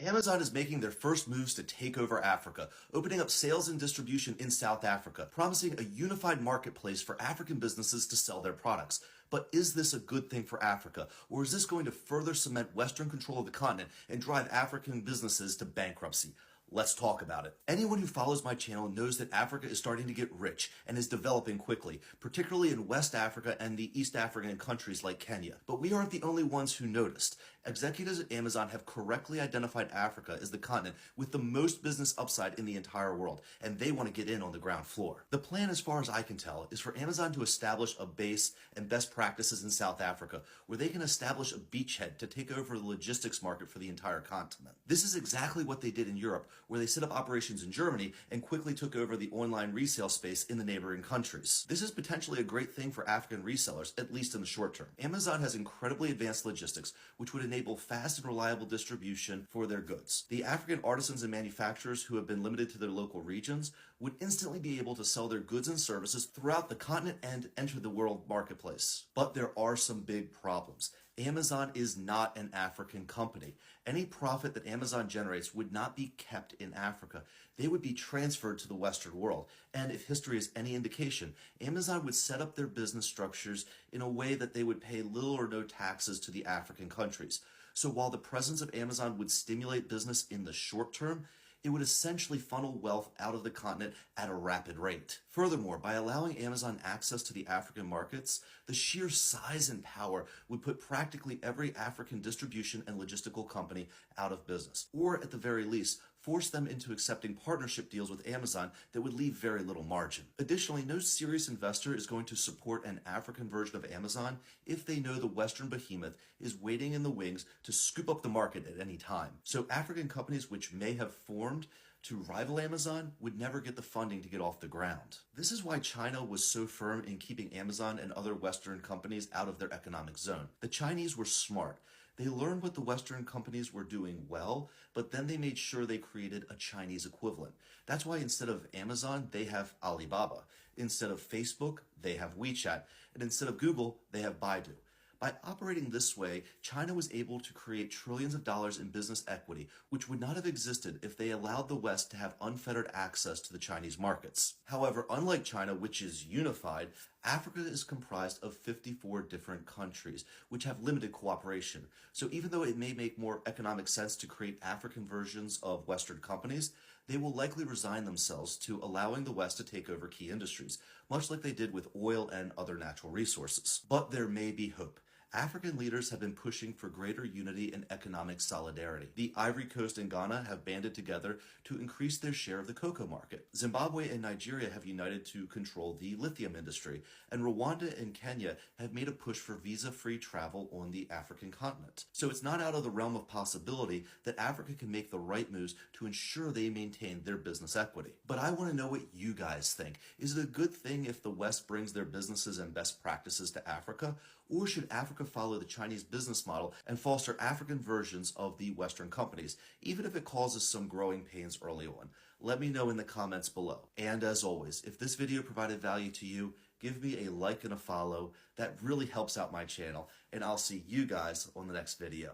Amazon is making their first moves to take over Africa, opening up sales and distribution in South Africa, promising a unified marketplace for African businesses to sell their products. But is this a good thing for Africa, or is this going to further cement Western control of the continent and drive African businesses to bankruptcy? Let's talk about it. Anyone who follows my channel knows that Africa is starting to get rich and is developing quickly, particularly in West Africa and the East African countries like Kenya. But we aren't the only ones who noticed. Executives at Amazon have correctly identified Africa as the continent with the most business upside in the entire world, and they want to get in on the ground floor. The plan, as far as I can tell, is for Amazon to establish a base and best practices in South Africa, where they can establish a beachhead to take over the logistics market for the entire continent. This is exactly what they did in Europe, where they set up operations in Germany and quickly took over the online resale space in the neighboring countries. This is potentially a great thing for African resellers, at least in the short term. Amazon has incredibly advanced logistics, which would enable fast and reliable distribution for their goods. The African artisans and manufacturers who have been limited to their local regions would instantly be able to sell their goods and services throughout the continent and enter the world marketplace. But there are some big problems. Amazon is not an African company. Any profit that Amazon generates would not be kept in Africa. They would be transferred to the Western world. And if history is any indication, Amazon would set up their business structures in a way that they would pay little or no taxes to the African countries. So while the presence of Amazon would stimulate business in the short term, it would essentially funnel wealth out of the continent at a rapid rate. Furthermore, by allowing Amazon access to the African markets, the sheer size and power would put practically every African distribution and logistical company out of business, or at the very least, force them into accepting partnership deals with Amazon that would leave very little margin. Additionally, no serious investor is going to support an African version of Amazon if they know the Western behemoth is waiting in the wings to scoop up the market at any time. So African companies which may have formed to rival Amazon would never get the funding to get off the ground. This is why China was so firm in keeping Amazon and other Western companies out of their economic zone. The Chinese were smart. They learned what the Western companies were doing well, but then they made sure they created a Chinese equivalent. That's why instead of Amazon, they have Alibaba. Instead of Facebook, they have WeChat. And instead of Google, they have Baidu. By operating this way, China was able to create trillions of dollars in business equity, which would not have existed if they allowed the West to have unfettered access to the Chinese markets. However, unlike China, which is unified, Africa is comprised of 54 different countries, which have limited cooperation. So even though it may make more economic sense to create African versions of Western companies, they will likely resign themselves to allowing the West to take over key industries, much like they did with oil and other natural resources. But there may be hope. African leaders have been pushing for greater unity and economic solidarity. The Ivory Coast and Ghana have banded together to increase their share of the cocoa market. Zimbabwe and Nigeria have united to control the lithium industry, and Rwanda and Kenya have made a push for visa-free travel on the African continent. So it's not out of the realm of possibility that Africa can make the right moves to ensure they maintain their business equity. But I want to know what you guys think. Is it a good thing if the West brings their businesses and best practices to Africa? Or should Africa follow the Chinese business model and foster African versions of the Western companies, even if it causes some growing pains early on? Let me know in the comments below. And as always, if this video provided value to you, give me a like and a follow. That really helps out my channel, and I'll see you guys on the next video.